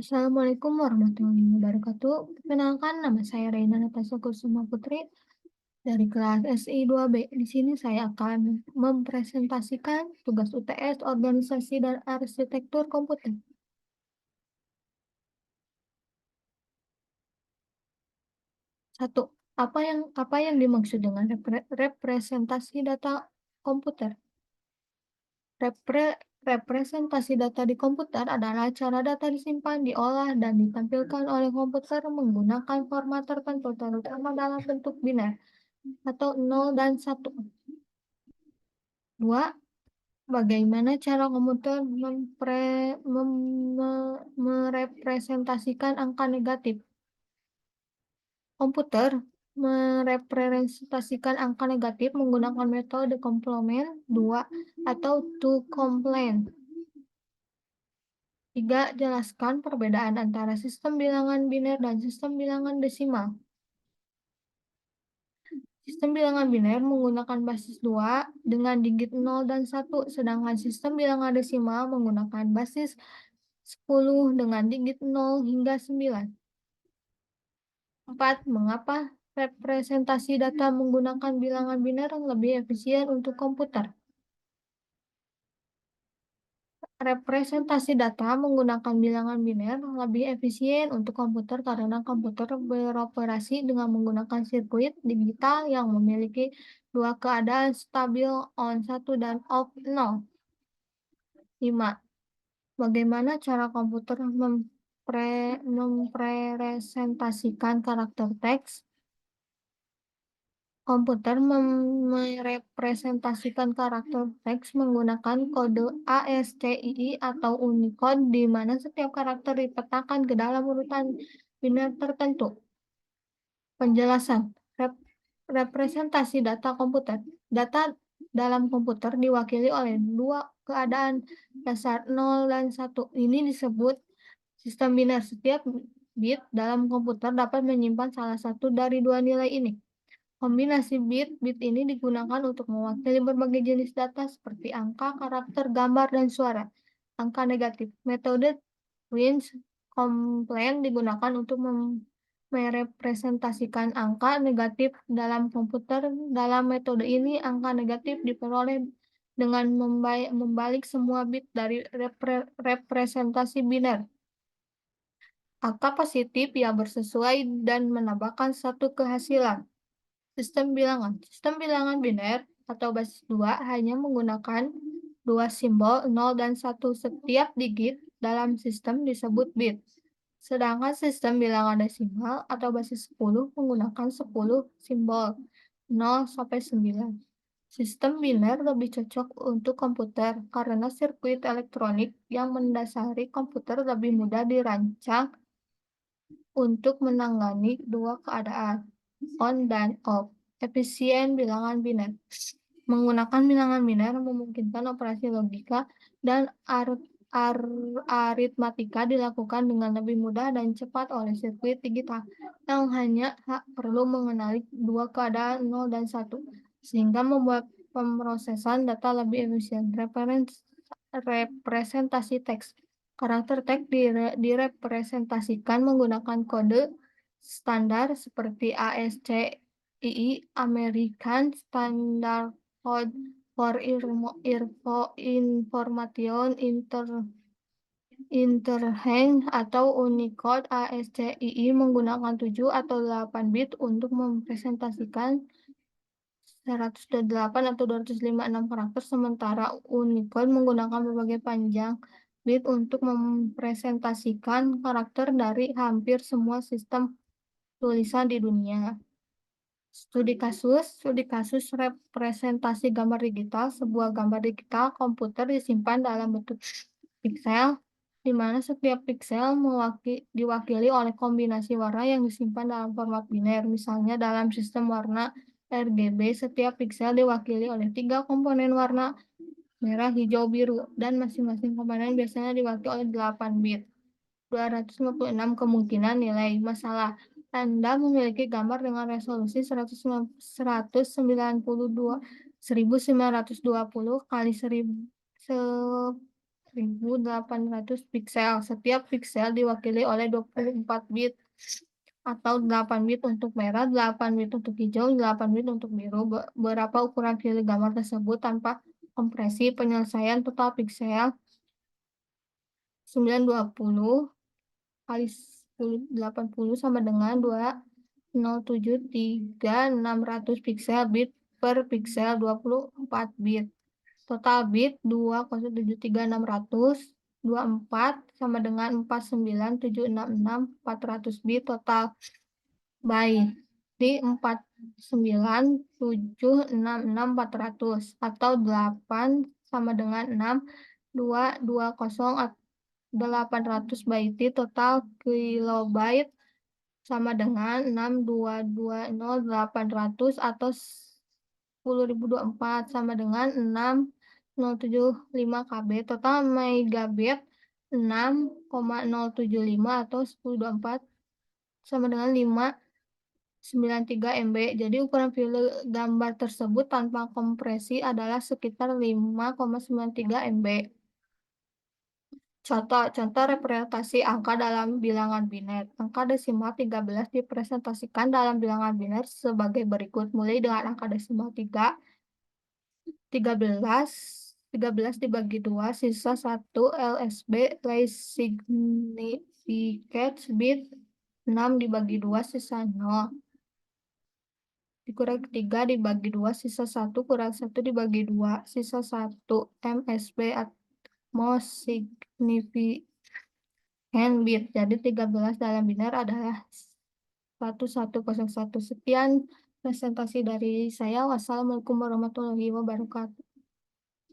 Assalamualaikum warahmatullahi wabarakatuh. Perkenalkan, nama saya Reina Natasha Kusuma Putri dari kelas SI 2B. Di sini saya akan mempresentasikan tugas UTS Organisasi dan Arsitektur Komputer. Satu, apa yang dimaksud dengan representasi data komputer? Representasi data di komputer adalah cara data disimpan, diolah, dan ditampilkan oleh komputer menggunakan format tertentu, terutama dalam bentuk biner atau 0 dan 1. Dua, bagaimana cara komputer merepresentasikan angka negatif? Komputer merepresentasikan angka negatif menggunakan metode komplement 2 atau two complement. 3. Jelaskan perbedaan antara sistem bilangan biner dan sistem bilangan desimal. Sistem bilangan biner menggunakan basis 2 dengan digit 0 dan 1, sedangkan sistem bilangan desimal menggunakan basis 10 dengan digit 0 hingga 9. 4. Mengapa representasi data menggunakan bilangan biner lebih efisien untuk komputer? Representasi data menggunakan bilangan biner lebih efisien untuk komputer karena komputer beroperasi dengan menggunakan sirkuit digital yang memiliki dua keadaan stabil on 1 dan off 0. 5. Bagaimana cara komputer mempresentasikan karakter teks? Komputer merepresentasikan karakter teks menggunakan kode ASCII atau Unicode di mana setiap karakter dipetakan ke dalam urutan biner tertentu. Penjelasan representasi data komputer. Data dalam komputer diwakili oleh dua keadaan dasar 0 dan 1. Ini disebut sistem biner. Setiap bit dalam komputer dapat menyimpan salah satu dari dua nilai ini. Kombinasi bit ini digunakan untuk mewakili berbagai jenis data seperti angka, karakter, gambar, dan suara. Angka negatif. Metode Twins Complement digunakan untuk merepresentasikan angka negatif dalam komputer. Dalam metode ini, angka negatif diperoleh dengan membalik semua bit dari representasi biner. Angka positif yang bersesuai dan menambahkan satu kehasilan. Sistem bilangan. Sistem bilangan biner atau basis 2 hanya menggunakan dua simbol 0 dan 1. Setiap digit dalam sistem disebut bit. Sedangkan sistem bilangan desimal atau basis 10 menggunakan 10 simbol 0 sampai 9. Sistem biner lebih cocok untuk komputer karena sirkuit elektronik yang mendasari komputer lebih mudah dirancang untuk menangani dua keadaan, on dan off. Efisien bilangan biner. Menggunakan bilangan biner memungkinkan operasi logika dan aritmatika dilakukan dengan lebih mudah dan cepat oleh sirkuit digital yang hanya perlu mengenali dua keadaan 0 dan 1, sehingga membuat pemrosesan data lebih efisien. Representasi teks. Karakter teks direpresentasikan menggunakan kode standar seperti ASCII, American Standard Code for Information Interchange atau Unicode. ASCII menggunakan 7 atau 8 bit untuk mempresentasikan 108 atau 256 karakter, sementara Unicode menggunakan berbagai panjang bit untuk mempresentasikan karakter dari hampir semua sistem tulisan di dunia. Studi kasus representasi gambar digital. Sebuah gambar digital komputer disimpan dalam bentuk piksel, di mana setiap piksel diwakili oleh kombinasi warna yang disimpan dalam format biner. Misalnya dalam sistem warna RGB, setiap piksel diwakili oleh 3 komponen warna merah, hijau, biru, dan masing-masing komponen biasanya diwakili oleh 8 bit. 256 kemungkinan nilai. Masalah: Anda memiliki gambar dengan resolusi 1920 kali 1000 4.800 piksel. Setiap piksel diwakili oleh 24 bit atau 8 bit untuk merah, 8 bit untuk hijau, 8 bit untuk biru. Berapa ukuran file gambar tersebut tanpa kompresi? Penyelesaian total piksel 920 kali 1080 sama dengan 2073.600 piksel bit per piksel 24 bit. Total bit 2073624 sama dengan 49766 bit total byte di 49766 atau 8 sama dengan 6 220 800 byte total kilobyte sama dengan 6220800 atau 10.024 sama dengan 6075 KB. Total megabit 6,075 atau 1024 sama dengan 593 MB. Jadi ukuran file gambar tersebut tanpa kompresi adalah sekitar 5,93 MB. Contoh representasi angka dalam bilangan biner. Angka desimal 13 dipresentasikan dalam bilangan biner sebagai berikut. Mulai dengan angka desimal 3, 13, 13 dibagi 2, sisa 1, LSB, least significant bit, 6 dibagi 2, sisa 0. Dikurangi 3 dibagi 2, sisa 1, kurang 1 dibagi 2, sisa 1. MSB most significant bit. Jadi 13 dalam biner adalah 1101. Sekian presentasi dari saya. Wassalamualaikum warahmatullahi wabarakatuh.